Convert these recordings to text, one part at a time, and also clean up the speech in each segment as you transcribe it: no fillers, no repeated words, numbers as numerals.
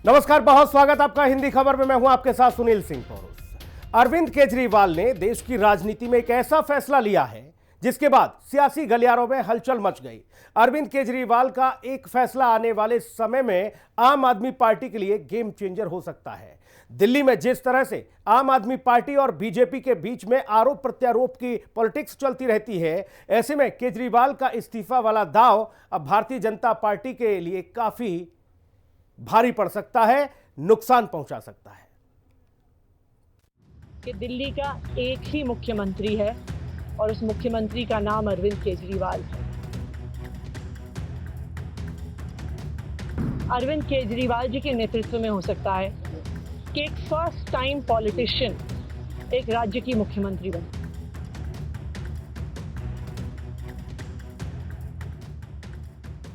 नमस्कार, बहुत स्वागत आपका हिंदी खबर में। मैं हूं आपके साथ सुनील सिंह पौरुष। अरविंद केजरीवाल ने देश की राजनीति में एक ऐसा फैसला लिया है जिसके बाद सियासी गलियारों में हलचल मच गई। अरविंद केजरीवाल का एक फैसला आने वाले समय में आम आदमी पार्टी के लिए गेम चेंजर हो सकता है। दिल्ली में जिस तरह से आम आदमी पार्टी और बीजेपी के बीच में आरोप प्रत्यारोप की पॉलिटिक्स चलती रहती है, ऐसे में केजरीवाल का इस्तीफा वाला दांव अब भारतीय जनता पार्टी के लिए काफी भारी पड़ सकता है, नुकसान पहुंचा सकता है। कि दिल्ली का एक ही मुख्यमंत्री है और उस मुख्यमंत्री का नाम अरविंद केजरीवाल है। अरविंद केजरीवाल जी के नेतृत्व में हो सकता है कि एक फर्स्ट टाइम पॉलिटिशियन एक राज्य की मुख्यमंत्री बने।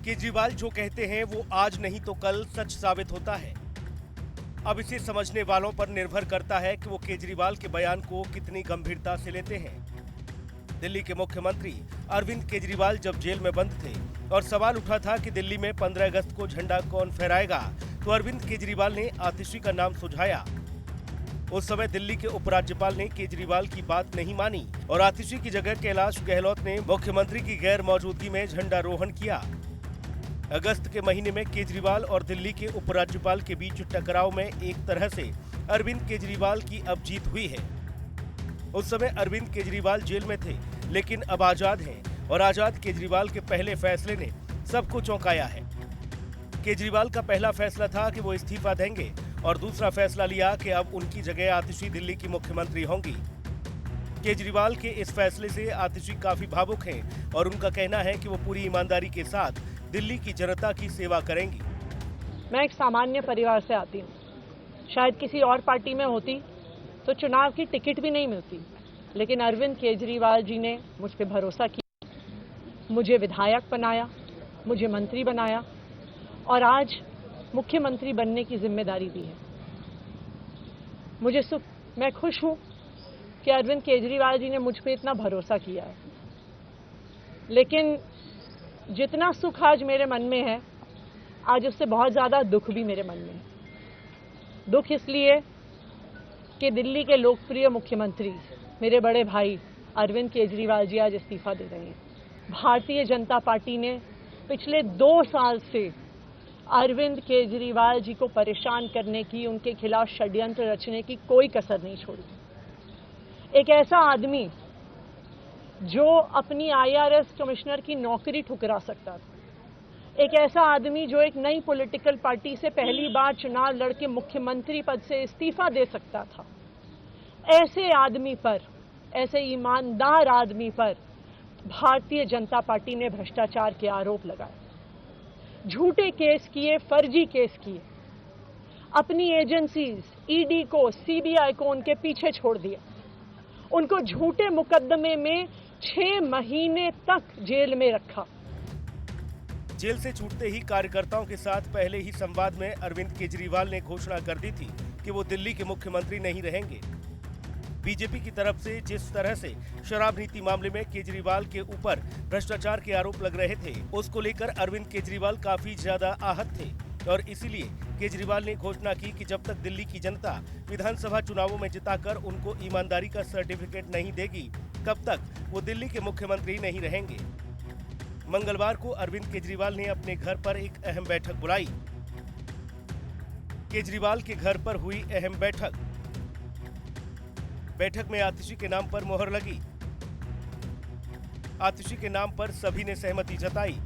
केजरीवाल जो कहते हैं वो आज नहीं तो कल सच साबित होता है। अब इसे समझने वालों पर निर्भर करता है कि वो केजरीवाल के बयान को कितनी गंभीरता से लेते हैं। दिल्ली के मुख्यमंत्री अरविंद केजरीवाल जब जेल में बंद थे और सवाल उठा था कि दिल्ली में 15 अगस्त को झंडा कौन फहराएगा, तो अरविंद केजरीवाल ने आतिशी का नाम सुझाया। उस समय दिल्ली के उपराज्यपाल ने केजरीवाल की बात नहीं मानी और आतिशी की जगह कैलाश गहलोत ने मुख्यमंत्री की गैर मौजूदगी में झंडारोहण किया। अगस्त के महीने में केजरीवाल और दिल्ली के उपराज्यपाल के बीच टकराव में एक तरह से अरविंद केजरीवाल की अब जीत हुई है। उस समय अरविंद केजरीवाल जेल में थे, लेकिन अब आजाद हैं और आजाद केजरीवाल के पहले फैसले ने सबको चौंकाया है। केजरीवाल का पहला फैसला था कि वो इस्तीफा देंगे और दूसरा फैसला लिया कि अब उनकी जगह आतिशी दिल्ली की मुख्यमंत्री होंगी। केजरीवाल के इस फैसले से आतिशी काफी भावुक हैं और उनका कहना है कि वो पूरी ईमानदारी के साथ दिल्ली की जनता की सेवा करेंगी। मैं एक सामान्य परिवार से आती हूँ। शायद किसी और पार्टी में होती तो चुनाव की टिकट भी नहीं मिलती, लेकिन अरविंद केजरीवाल जी ने मुझ पर भरोसा किया, मुझे विधायक बनाया, मुझे मंत्री बनाया और आज मुख्यमंत्री बनने की जिम्मेदारी दी है। मुझे सुख, मैं खुश हूँ कि अरविंद केजरीवाल जी ने मुझ पर इतना भरोसा किया है। लेकिन जितना सुख आज मेरे मन में है, आज उससे बहुत ज़्यादा दुख भी मेरे मन में है। दुख इसलिए कि दिल्ली के लोकप्रिय मुख्यमंत्री मेरे बड़े भाई अरविंद केजरीवाल जी आज इस्तीफा दे रहे हैं। भारतीय जनता पार्टी ने पिछले 2 साल से अरविंद केजरीवाल जी को परेशान करने की, उनके खिलाफ षड्यंत्र रचने की कोई कसर नहीं छोड़ी। एक ऐसा आदमी जो अपनी IRS कमिश्नर की नौकरी ठुकरा सकता था, एक ऐसा आदमी जो एक नई पॉलिटिकल पार्टी से पहली बार चुनाव लड़के मुख्यमंत्री पद से इस्तीफा दे सकता था, ऐसे आदमी पर, ऐसे ईमानदार आदमी पर भारतीय जनता पार्टी ने भ्रष्टाचार के आरोप लगाए, झूठे केस किए, फर्जी केस किए, अपनी एजेंसीज ED को, CBI को उनके पीछे छोड़ दिया, उनको झूठे मुकदमे में 6 महीने तक जेल में रखा। जेल से छूटते ही कार्यकर्ताओं के साथ पहले ही संवाद में अरविंद केजरीवाल ने घोषणा कर दी थी कि वो दिल्ली के मुख्यमंत्री नहीं रहेंगे। बीजेपी की तरफ से जिस तरह से शराब नीति मामले में केजरीवाल के ऊपर भ्रष्टाचार के आरोप लग रहे थे, उसको लेकर अरविंद केजरीवाल काफी ज्यादा आहत थे और इसीलिए केजरीवाल ने घोषणा की कि जब तक दिल्ली की जनता विधानसभा चुनावों में जिताकर उनको ईमानदारी का सर्टिफिकेट नहीं देगी, तब तक वो दिल्ली के मुख्यमंत्री नहीं रहेंगे। मंगलवार को अरविंद केजरीवाल ने अपने घर पर एक अहम बैठक बुलाई। केजरीवाल के घर पर हुई अहम बैठक में आतिशी के नाम पर मोहर लगी। आतिशी के नाम पर सभी ने सहमति जताई।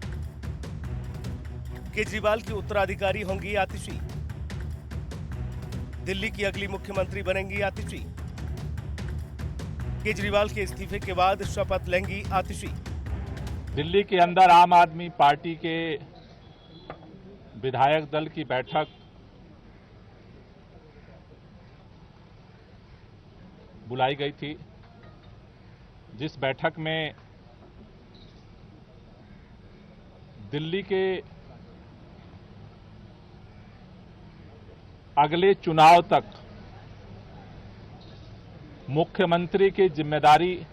केजरीवाल की उत्तराधिकारी होंगी आतिशी, दिल्ली की अगली मुख्यमंत्री बनेंगी आतिशी। केजरीवाल के इस्तीफे के बाद शपथ लेंगी आतिशी। दिल्ली के अंदर आम आदमी पार्टी के विधायक दल की बैठक बुलाई गई थी, जिस बैठक में दिल्ली के अगले चुनाव तक मुख्यमंत्री की जिम्मेदारी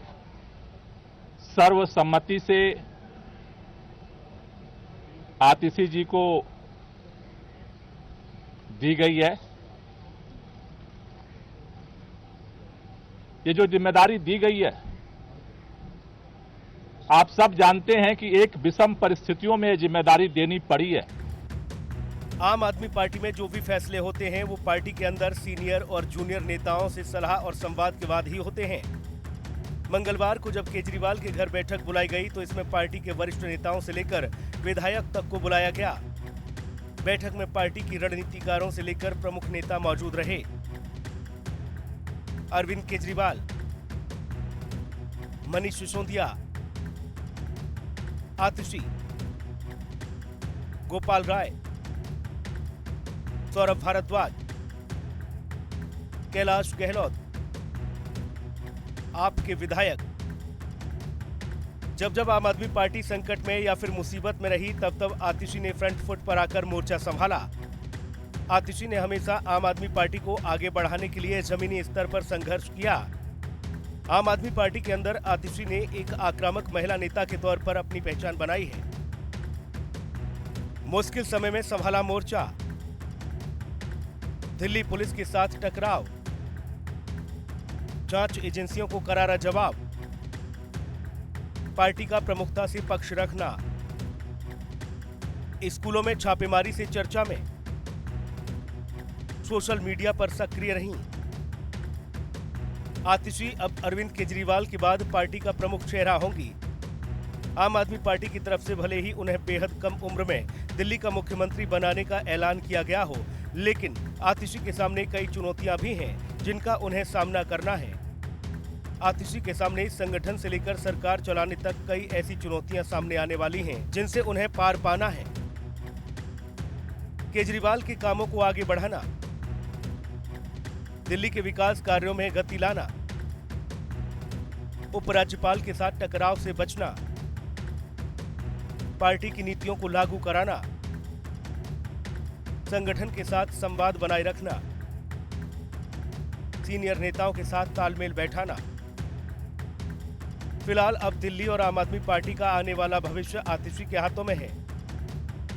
सर्वसम्मति से आतिशी जी को दी गई है। ये जो जिम्मेदारी दी गई है, आप सब जानते हैं कि एक विषम परिस्थितियों में ये जिम्मेदारी देनी पड़ी है। आम आदमी पार्टी में जो भी फैसले होते हैं वो पार्टी के अंदर सीनियर और जूनियर नेताओं से सलाह और संवाद के बाद ही होते हैं। मंगलवार को जब केजरीवाल के घर बैठक बुलाई गई तो इसमें पार्टी के वरिष्ठ नेताओं से लेकर विधायक तक को बुलाया गया। बैठक में पार्टी की रणनीतिकारों से लेकर प्रमुख नेता मौजूद रहे। अरविंद केजरीवाल, मनीष सिसोदिया, आतिशी, गोपाल राय, सौरभ भारद्वाज, कैलाश गहलोत, आपके विधायक। जब आम आदमी पार्टी संकट में या फिर मुसीबत में रही तब आतिशी ने फ्रंट फुट पर आकर मोर्चा संभाला। आतिशी ने हमेशा आम आदमी पार्टी को आगे बढ़ाने के लिए जमीनी स्तर पर संघर्ष किया। आम आदमी पार्टी के अंदर आतिशी ने एक आक्रामक महिला नेता के तौर पर अपनी पहचान बनाई है। मुश्किल समय में संभाला मोर्चा। दिल्ली पुलिस के साथ टकराव, जांच एजेंसियों को करारा जवाब, पार्टी का प्रमुखता से पक्ष रखना, स्कूलों में छापेमारी से चर्चा में, सोशल मीडिया पर सक्रिय रहीं। आतिशी अब अरविंद केजरीवाल के बाद पार्टी का प्रमुख चेहरा होंगी। आम आदमी पार्टी की तरफ से भले ही उन्हें बेहद कम उम्र में दिल्ली का मुख्यमंत्री बनाने का ऐलान किया गया हो, लेकिन आतिशी के सामने कई चुनौतियां भी हैं जिनका उन्हें सामना करना है। आतिशी के सामने संगठन से लेकर सरकार चलाने तक कई ऐसी चुनौतियां सामने आने वाली हैं जिनसे उन्हें पार पाना है। केजरीवाल के कामों को आगे बढ़ाना, दिल्ली के विकास कार्यों में गति लाना, उपराज्यपाल के साथ टकराव से बचना, पार्टी की नीतियों को लागू कराना, संगठन के साथ संवाद बनाए रखना, सीनियर नेताओं के साथ तालमेल बैठाना। फिलहाल अब दिल्ली और आम आदमी पार्टी का आने वाला भविष्य आतिशी के हाथों में है।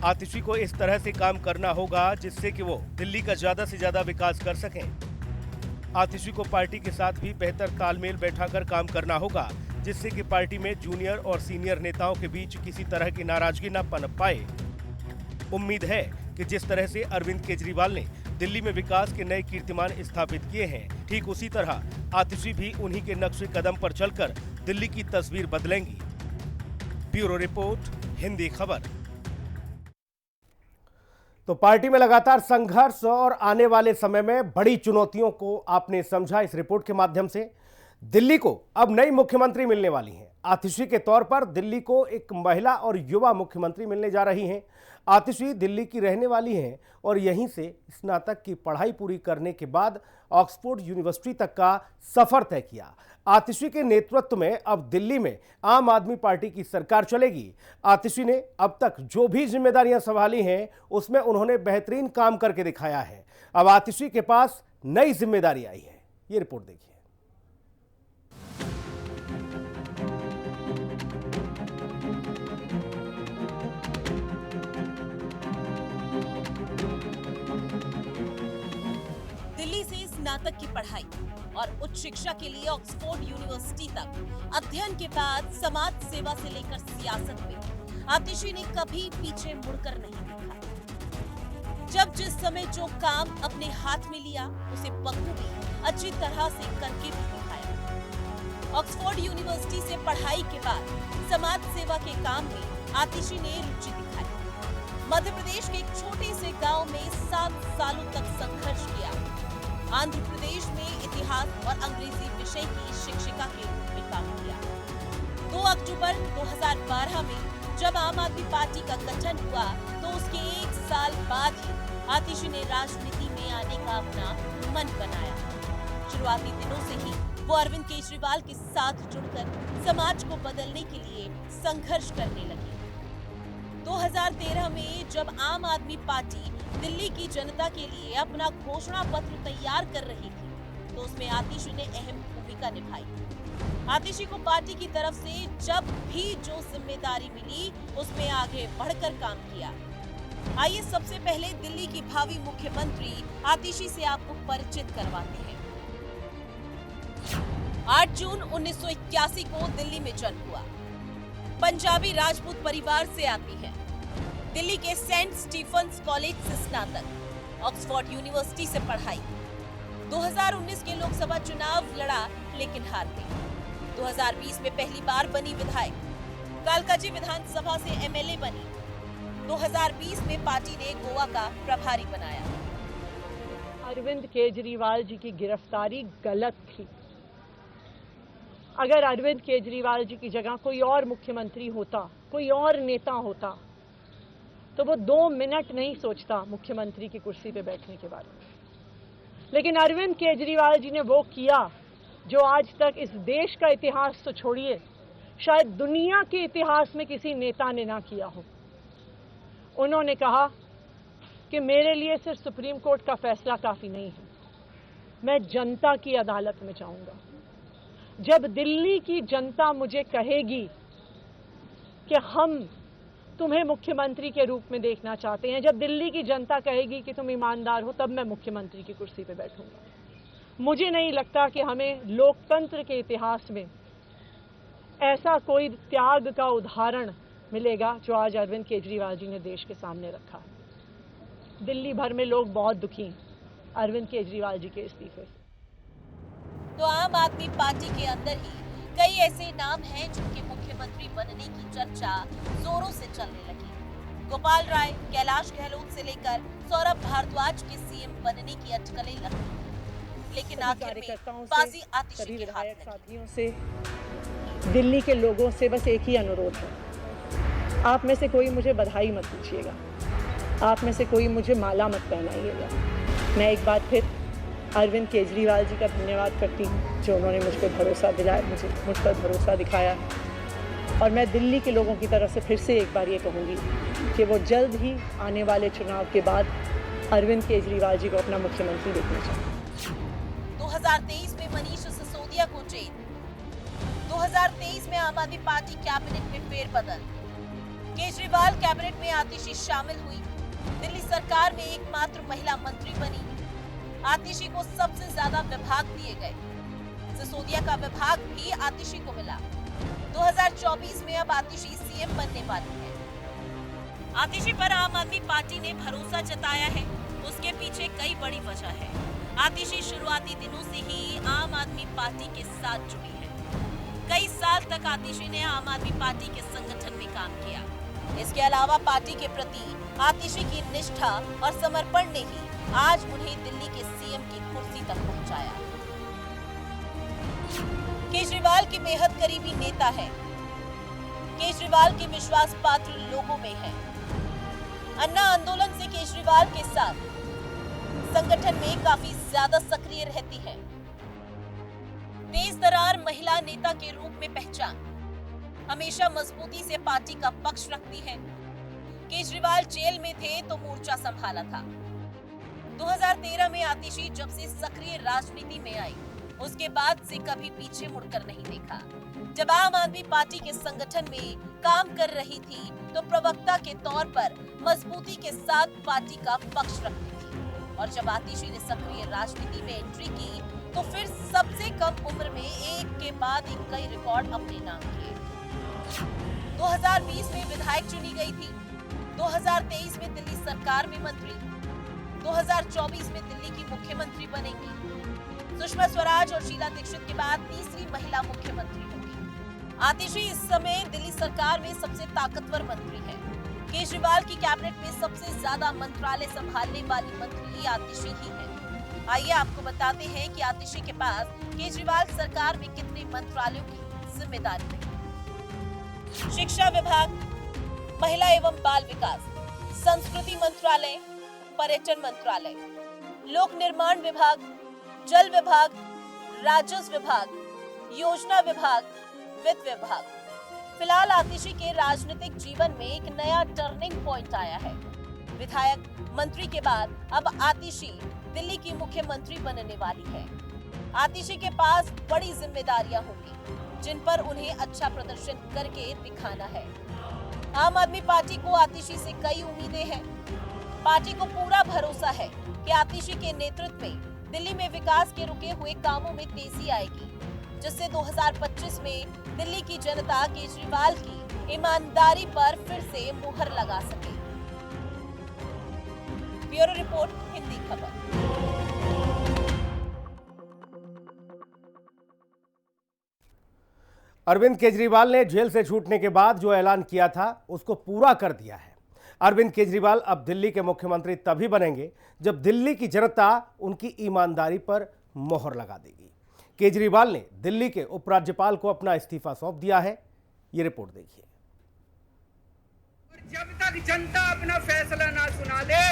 आतिशी को इस तरह से काम करना होगा जिससे कि वो दिल्ली का ज्यादा से ज्यादा विकास कर सकें। आतिशी को पार्टी के साथ भी बेहतर तालमेल बैठाकर काम करना होगा जिससे कि पार्टी में जूनियर और सीनियर नेताओं के बीच किसी तरह की नाराजगी न पनप पाए। उम्मीद है कि जिस तरह से अरविंद केजरीवाल ने दिल्ली में विकास के नए कीर्तिमान स्थापित किए हैं, ठीक उसी तरह आतिशी भी उन्हीं के नक्शे कदम पर चलकर दिल्ली की तस्वीर बदलेंगी। ब्यूरो रिपोर्ट, हिंदी खबर। तो पार्टी में लगातार संघर्ष और आने वाले समय में बड़ी चुनौतियों को आपने समझा इस रिपोर्ट के माध्यम से। दिल्ली को अब नई मुख्यमंत्री मिलने वाली हैं। आतिशी के तौर पर दिल्ली को एक महिला और युवा मुख्यमंत्री मिलने जा रही हैं। आतिशी दिल्ली की रहने वाली हैं और यहीं से स्नातक की पढ़ाई पूरी करने के बाद ऑक्सफोर्ड यूनिवर्सिटी तक का सफर तय किया। आतिशी के नेतृत्व में अब दिल्ली में आम आदमी पार्टी की सरकार चलेगी। आतिशी ने अब तक जो भी जिम्मेदारियां संभाली हैं उसमें उन्होंने बेहतरीन काम करके दिखाया है। अब आतिशी के पास नई जिम्मेदारी आई है। ये रिपोर्ट देखिए। दिल्ली से स्नातक की पढ़ाई और उच्च शिक्षा के लिए ऑक्सफोर्ड यूनिवर्सिटी तक अध्ययन के बाद समाज सेवा से लेकर सियासत में आतिशी ने कभी पीछे मुड़कर नहीं देखा। जब जिस समय जो काम अपने हाथ में लिया उसे बखूबी अच्छी तरह से करके भी दिखाया। ऑक्सफोर्ड यूनिवर्सिटी से पढ़ाई के बाद समाज सेवा के काम में आतिशी ने रुचि दिखाई। मध्य प्रदेश के एक छोटे से गांव में 7 सालों तक संघर्ष किया। आंध्र प्रदेश में इतिहास और अंग्रेजी विषय की शिक्षिका के रूप में काम किया। 2 अक्टूबर 2012 में जब आम आदमी पार्टी का गठन हुआ तो उसके 1 साल बाद ही आतिशी ने राजनीति में आने का अपना मन बनाया। शुरुआती दिनों से ही वो अरविंद केजरीवाल के साथ जुड़कर समाज को बदलने के लिए संघर्ष करने लगी। 2013 में जब आम आदमी पार्टी दिल्ली की जनता के लिए अपना घोषणा पत्र तैयार कर रही थी तो उसमें आतिशी ने अहम भूमिका निभाई। आतिशी को पार्टी की तरफ से जब भी जो जिम्मेदारी मिली उसमें आगे बढ़कर काम किया। आइए सबसे पहले दिल्ली की भावी मुख्यमंत्री आतिशी से आपको परिचित करवाते हैं। 8 जून 1981 को दिल्ली में जन्म हुआ। पंजाबी राजपूत परिवार से आती है। दिल्ली के सेंट स्टीफन्स कॉलेज से स्नातक, ऑक्सफोर्ड यूनिवर्सिटी से पढ़ाई। 2019 के लोकसभा चुनाव लड़ा लेकिन हार गई। 2020 में पहली बार बनी विधायक। कालकाजी विधानसभा से एमएलए बनी। 2020 में पार्टी ने गोवा का प्रभारी बनाया। अरविंद केजरीवाल जी की गिरफ्तारी गलत थी। अगर अरविंद केजरीवाल जी की जगह कोई और मुख्यमंत्री होता, कोई और नेता होता, तो वो 2 मिनट नहीं सोचता मुख्यमंत्री की कुर्सी पे बैठने के बारे में। लेकिन अरविंद केजरीवाल जी ने वो किया जो आज तक इस देश का इतिहास तो छोड़िए, शायद दुनिया के इतिहास में किसी नेता ने ना किया हो। उन्होंने कहा कि मेरे लिए सिर्फ सुप्रीम कोर्ट का फैसला काफी नहीं है, मैं जनता की अदालत में जाऊंगा। जब दिल्ली की जनता मुझे कहेगी कि हम तुम्हें मुख्यमंत्री के रूप में देखना चाहते हैं, जब दिल्ली की जनता कहेगी कि तुम ईमानदार हो, तब मैं मुख्यमंत्री की कुर्सी पे बैठूंगा। मुझे नहीं लगता कि हमें लोकतंत्र के इतिहास में ऐसा कोई त्याग का उदाहरण मिलेगा जो आज अरविंद केजरीवाल जी ने देश के सामने रखा है। दिल्ली भर में लोग बहुत दुखी हैं अरविंद केजरीवाल जी के इस्तीफे से। तो आम आदमी पार्टी के अंदर ही कई ऐसे नाम हैं जिनके मुख्यमंत्री बनने की चर्चा जोरों से चलने लगी। गोपाल राय, कैलाश गहलोत से लेकर सौरभ भारद्वाज के सीएम बनने की अटकलें लगी, लेकिन आखिर में बाजी आतिशी के हाथ में। साथियों से, दिल्ली के लोगों से बस एक ही अनुरोध है, आप में से कोई मुझे बधाई मत दीजिएगा, आप में से कोई मुझे माला मत पहनाइएगा। मैं एक बार फिर अरविंद केजरीवाल जी का धन्यवाद करती हूँ जो उन्होंने मुझ पर भरोसा दिलाया, मुझ पर भरोसा दिखाया। और मैं दिल्ली के लोगों की तरफ से फिर से एक बार ये कहूँगी कि वो जल्द ही आने वाले चुनाव के बाद अरविंद केजरीवाल जी को अपना मुख्यमंत्री देखना चाहिए। 2023 में मनीष सिसोदिया को जेल। 2023 में आम आदमी पार्टी कैबिनेट में फेरबदल। केजरीवाल कैबिनेट में आतिशी शामिल हुई। दिल्ली सरकार में एकमात्र महिला मंत्री बनी। आतिशी को सबसे ज्यादा विभाग दिए गए। सिसोदिया का विभाग भी आतिशी को मिला। 2024 में अब आतिशी सीएम बनने वाली है। आतिशी पर आम आदमी पार्टी ने भरोसा जताया है। उसके पीछे कई बड़ी वजह है। आतिशी शुरुआती दिनों से ही आम आदमी पार्टी के साथ जुड़ी है। कई साल तक आतिशी ने आम आदमी पार्टी के संगठन में काम किया। इसके अलावा पार्टी के प्रति आतिशी की निष्ठा और समर्पण ने ही आज उन्हें दिल्ली के सीएम की कुर्सी तक पहुंचाया। केजरीवाल के बेहद करीबी नेता है। केजरीवाल के विश्वास पात्र लोगों में है। अन्ना आंदोलन से केजरीवाल के साथ संगठन में काफी ज्यादा सक्रिय रहती है। तेज तर्रार महिला नेता के रूप में पहचान, हमेशा मजबूती से पार्टी का पक्ष रखती है। केजरीवाल जेल में थे तो मोर्चा संभाला था। 2013 में आतिशी जब से सक्रिय राजनीति में आई, उसके बाद से कभी पीछे मुड़कर नहीं देखा। जब आम आदमी पार्टी के संगठन में काम कर रही थी तो प्रवक्ता के तौर पर मजबूती के साथ पार्टी का पक्ष रखती थी, और जब आतिशी ने सक्रिय राजनीति में एंट्री की तो फिर सबसे कम उम्र में एक के बाद एक कई रिकॉर्ड अपने नाम किए। 2020 में विधायक चुनी गई थी। 2023 में दिल्ली सरकार में मंत्री। 2024 में दिल्ली की मुख्यमंत्री बनेंगी। सुषमा स्वराज और शीला दीक्षित के बाद तीसरी महिला मुख्यमंत्री होंगी। आतिशी इस समय दिल्ली सरकार में सबसे ताकतवर मंत्री है। केजरीवाल की कैबिनेट में सबसे ज्यादा मंत्रालय संभालने वाली मंत्री आतिशी ही है। आइए आपको बताते हैं कि आतिशी के पास केजरीवाल सरकार में कितने मंत्रालयों की जिम्मेदारी रही। शिक्षा विभाग, महिला एवं बाल विकास, संस्कृति मंत्रालय, पर्यटन मंत्रालय, लोक निर्माण विभाग, जल विभाग, राजस्व विभाग, योजना विभाग, वित्त विभाग। फिलहाल आतिशी के राजनीतिक जीवन में एक नया टर्निंग पॉइंट आया है। विधायक, मंत्री के बाद अब आतिशी दिल्ली की मुख्यमंत्री बनने वाली है। आतिशी के पास बड़ी जिम्मेदारियां होंगी जिन पर उन्हें अच्छा प्रदर्शन करके दिखाना है। आम आदमी पार्टी को आतिशी से कई उम्मीदें हैं। पार्टी को पूरा भरोसा है कि आतिशी के नेतृत्व में दिल्ली में विकास के रुके हुए कामों में तेजी आएगी, जिससे 2025 में दिल्ली की जनता केजरीवाल की ईमानदारी पर फिर से मुहर लगा सके। ब्यूरो रिपोर्ट, हिंदी खबर। अरविंद केजरीवाल ने जेल से छूटने के बाद जो ऐलान किया था उसको पूरा कर दिया है। अरविंद केजरीवाल अब दिल्ली के मुख्यमंत्री तभी बनेंगे जब दिल्ली की जनता उनकी ईमानदारी पर मोहर लगा देगी। केजरीवाल ने दिल्ली के उपराज्यपाल को अपना इस्तीफा सौंप दिया है। ये रिपोर्ट देखिए। जब तक जनता अपना फैसला ना सुना ले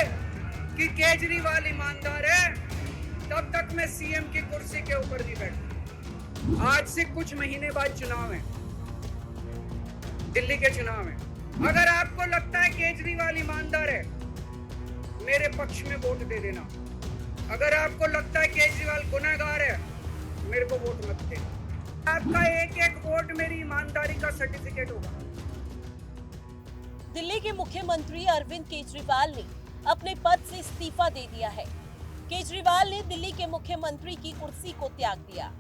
कि केजरीवाल ईमानदार है, तब तक मैं सीएम की कुर्सी के ऊपर नहीं बैठूंगा। आज से कुछ महीने बाद चुनाव है, दिल्ली के चुनाव है। अगर आपको लगता है केजरीवाल ईमानदार है, मेरे पक्ष में वोट दे देना। अगर आपको लगता है केजरीवाल गुनहगार है, मेरे को वोट मत देना। आपका एक एक वोट मेरी ईमानदारी का सर्टिफिकेट होगा। दिल्ली के मुख्यमंत्री अरविंद केजरीवाल ने अपने पद से इस्तीफा दे दिया है। केजरीवाल ने दिल्ली के मुख्यमंत्री की कुर्सी को त्याग दिया।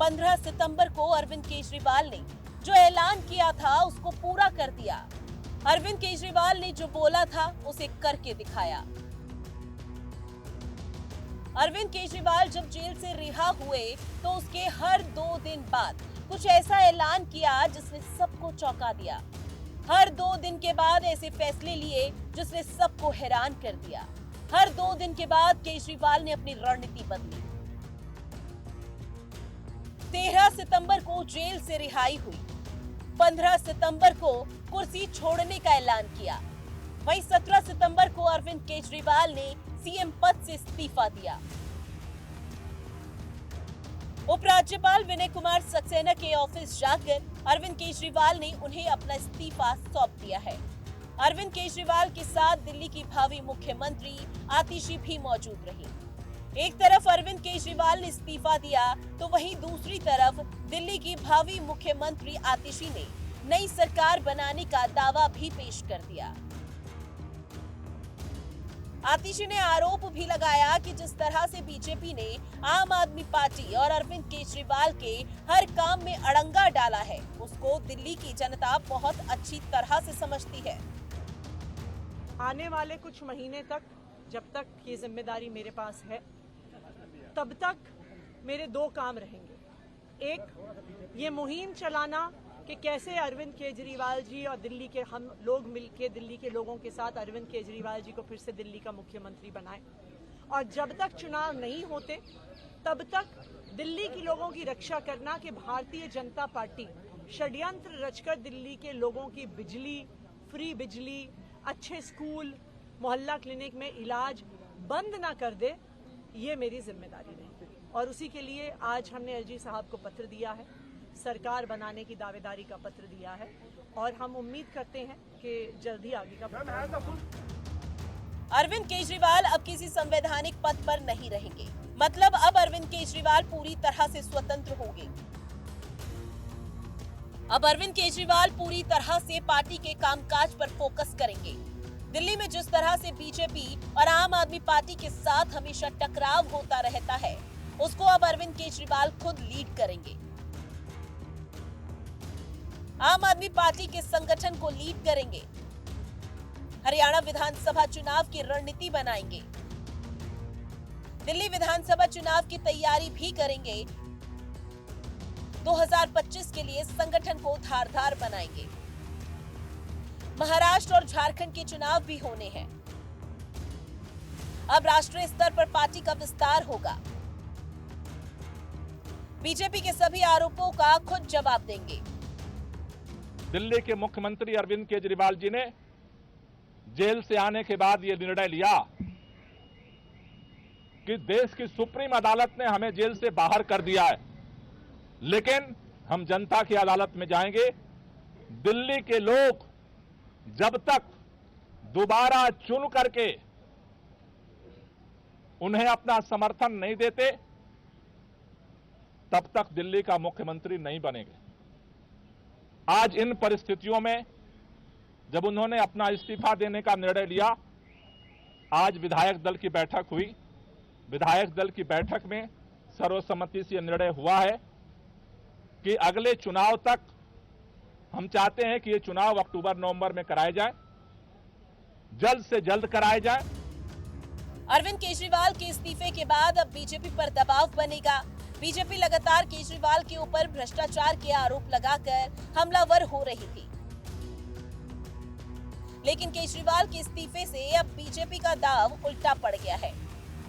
15 सितंबर को अरविंद केजरीवाल ने जो ऐलान किया था उसको पूरा कर दिया। अरविंद केजरीवाल ने जो बोला था उसे करके दिखाया। अरविंद केजरीवाल जब जेल से रिहा हुए तो उसके हर 2 दिन बाद कुछ ऐसा ऐलान किया जिसने सबको चौंका दिया। हर 2 दिन के बाद ऐसे फैसले लिए जिसने सबको हैरान कर दिया। हर 2 दिन के बाद केजरीवाल ने अपनी रणनीति बदली। 13 सितंबर को जेल से रिहाई हुई। 15 सितंबर को कुर्सी छोड़ने का ऐलान किया। वहीं 17 सितंबर को अरविंद केजरीवाल ने सीएम पद से इस्तीफा दिया। उपराज्यपाल विनय कुमार सक्सेना के ऑफिस जाकर अरविंद केजरीवाल ने उन्हें अपना इस्तीफा सौंप दिया है। अरविंद केजरीवाल के साथ दिल्ली की भावी मुख्यमंत्री आतिशी भी मौजूद रही। एक तरफ अरविंद केजरीवाल ने इस्तीफा दिया तो वहीं दूसरी तरफ दिल्ली की भावी मुख्यमंत्री आतिशी ने नई सरकार बनाने का दावा भी पेश कर दिया। आतिशी ने आरोप भी लगाया कि जिस तरह से बीजेपी ने आम आदमी पार्टी और अरविंद केजरीवाल के हर काम में अड़ंगा डाला है, उसको दिल्ली की जनता बहुत अच्छी तरह से समझती है। आने वाले कुछ महीने तक, जब तक ये जिम्मेदारी मेरे पास है, तब तक मेरे 2 काम रहेंगे। एक, ये मुहिम चलाना कि कैसे अरविंद केजरीवाल जी और दिल्ली के हम लोग मिलके दिल्ली के लोगों के साथ अरविंद केजरीवाल जी को फिर से दिल्ली का मुख्यमंत्री बनाएं। और जब तक चुनाव नहीं होते तब तक दिल्ली के लोगों की रक्षा करना कि भारतीय जनता पार्टी षड्यंत्र रचकर दिल्ली के लोगों की बिजली, फ्री बिजली, अच्छे स्कूल, मोहल्ला क्लिनिक में इलाज बंद ना कर दे, ये मेरी जिम्मेदारी रहेगी। और उसी के लिए आज हमने एलजी साहब को पत्र दिया है, सरकार बनाने की दावेदारी का पत्र दिया है और हम उम्मीद करते हैं कि जल्दी आगे का अरविंद केजरीवाल अब किसी संवैधानिक पद पर नहीं रहेंगे। मतलब अब अरविंद केजरीवाल पूरी तरह से स्वतंत्र होंगे। अब अरविंद केजरीवाल पूरी तरह से पार्टी के कामकाज पर फोकस करेंगे। दिल्ली में जिस तरह से बीजेपी और आम आदमी पार्टी के साथ हमेशा टकराव होता रहता है, उसको अब अरविंद केजरीवाल खुद लीड करेंगे। आम आदमी पार्टी के संगठन को लीड करेंगे। हरियाणा विधानसभा चुनाव की रणनीति बनाएंगे। दिल्ली विधानसभा चुनाव की तैयारी भी करेंगे। 2025 के लिए संगठन को धारदार बनाएंगे। महाराष्ट्र और झारखंड के चुनाव भी होने हैं। अब राष्ट्रीय स्तर पर पार्टी का विस्तार होगा। बीजेपी के सभी आरोपों का खुद जवाब देंगे। दिल्ली के मुख्यमंत्री अरविंद केजरीवाल जी ने जेल से आने के बाद यह निर्णय लिया कि देश की सुप्रीम अदालत ने हमें जेल से बाहर कर दिया है, लेकिन हम जनता की अदालत में जाएंगे। दिल्ली के लोग जब तक दोबारा चुन करके उन्हें अपना समर्थन नहीं देते, तब तक दिल्ली का मुख्यमंत्री नहीं बनेंगे। आज इन परिस्थितियों में जब उन्होंने अपना इस्तीफा देने का निर्णय लिया, आज विधायक दल की बैठक हुई। विधायक दल की बैठक में सर्वसम्मति से निर्णय हुआ है कि अगले चुनाव तक हम चाहते हैं कि ये चुनाव अक्टूबर-नवंबर में कराए जाए, जल्द से जल्द कराए जाए। अरविंद केजरीवाल के इस्तीफे के बाद अब बीजेपी पर दबाव बनेगा। बीजेपी लगातार केजरीवाल के ऊपर भ्रष्टाचार के आरोप लगाकर हमलावर हो रही थी, लेकिन केजरीवाल के इस्तीफे से अब बीजेपी का दांव उल्टा पड़ गया है।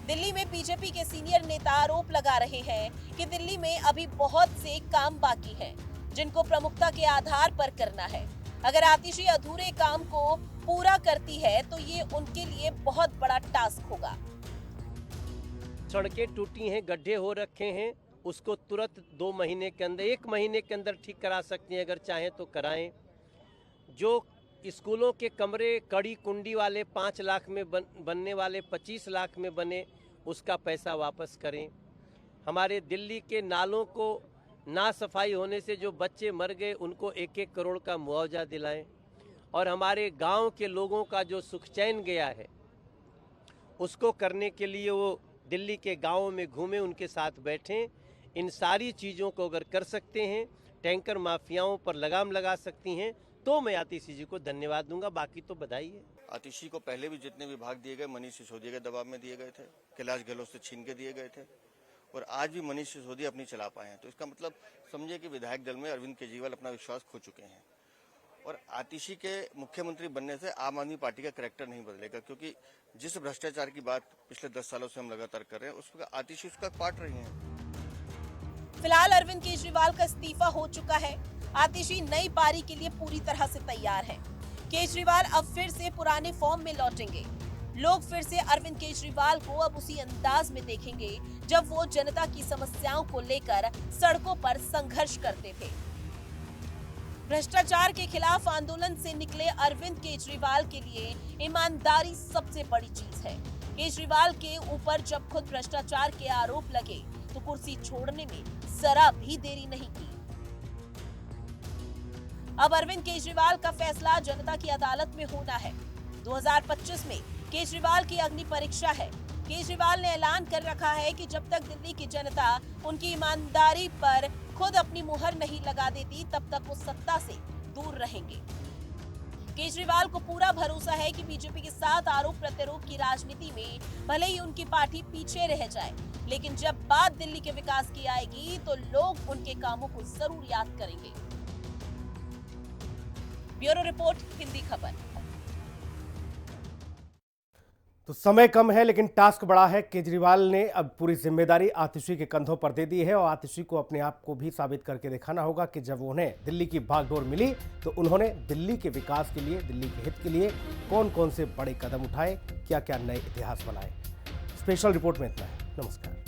दिल्ली में बीजेपी के सीनियर नेता आरोप लगा रहे हैं कि दिल्ली में अभी बहुत से काम बाकी हैं, जिनको प्रमुखता के आधार पर करना है। अगर आतिशी अधूरे काम को पूरा करती है तो ये उनके लिए बहुत बड़ा टास्क होगा। सड़कें टूटी हैं, गड्ढे हो रखे हैं, उसको तुरंत 2 महीने के अंदर, 1 महीने के अंदर ठीक करा सकती हैं, अगर चाहें तो कराएं। जो स्कूलों के कमरे कड़ी कुंडी वाले 5 लाख में बनने वाले 25 लाख में बने, उसका पैसा वापस करें। हमारे दिल्ली के नालों को ना सफाई होने से जो बच्चे मर गए उनको 1-1 करोड़ का मुआवजा दिलाएं। और हमारे गांव के लोगों का जो सुख चैन गया है उसको करने के लिए वो दिल्ली के गांवों में घूमें, उनके साथ बैठें। इन सारी चीज़ों को अगर कर सकते हैं, टैंकर माफियाओं पर लगाम लगा सकती हैं, तो मैं आतिशी जी को धन्यवाद दूंगा, बाकी तो बधाई है। आतिशी को पहले भी जितने विभाग दिए गए मनीष सिसोदिया के दबाव में दिए गए थे, कैलाश गहलोत से छीन के दिए गए थे, और आज भी मनीष सिसोदिया अपनी चला पाए हैं। तो इसका मतलब समझिए कि विधायक दल में अरविंद केजरीवाल अपना विश्वास खो चुके हैं। और आतिशी के मुख्यमंत्री बनने से आम आदमी पार्टी का कैरेक्टर नहीं बदलेगा, क्योंकि जिस भ्रष्टाचार की बात पिछले 10 सालों से हम लगातार कर रहे हैं, उसका आतिशी उसका पार्ट रही है। फिलहाल अरविंद केजरीवाल का इस्तीफा हो चुका है। आतिशी नई पारी के लिए पूरी तरह से तैयार है। केजरीवाल अब फिर से पुराने फॉर्म में लौटेंगे। लोग फिर से अरविंद केजरीवाल को अब उसी अंदाज में देखेंगे जब वो जनता की समस्याओं को लेकर सड़कों पर संघर्ष करते थे। भ्रष्टाचार के खिलाफ आंदोलन से निकले अरविंद केजरीवाल के लिए ईमानदारी सबसे बड़ी चीज है। केजरीवाल के ऊपर जब खुद भ्रष्टाचार के आरोप लगे तो कुर्सी छोड़ने में जरा भी देरी नहीं की। अब अरविंद केजरीवाल का फैसला जनता की अदालत में होना है। 2025 में केजरीवाल की अग्नि परीक्षा है। केजरीवाल ने ऐलान कर रखा है कि जब तक दिल्ली की जनता उनकी ईमानदारी पर खुद अपनी मुहर नहीं लगा देती, तब तक वो सत्ता से दूर रहेंगे। केजरीवाल को पूरा भरोसा है कि बीजेपी के साथ आरोप प्रत्यारोप की राजनीति में भले ही उनकी पार्टी पीछे रह जाए, लेकिन जब बात दिल्ली के विकास की आएगी तो लोग उनके कामों को जरूर याद करेंगे। ब्यूरो रिपोर्ट, हिंदी खबर। तो समय कम है लेकिन टास्क बड़ा है। केजरीवाल ने अब पूरी जिम्मेदारी आतिशी के कंधों पर दे दी है और आतिशी को अपने आप को भी साबित करके दिखाना होगा कि जब उन्हें दिल्ली की भागदौड़ मिली तो उन्होंने दिल्ली के विकास के लिए, दिल्ली के हित के लिए कौन कौन से बड़े कदम उठाए, क्या क्या नए इतिहास बनाए। स्पेशल रिपोर्ट में इतना है। नमस्कार।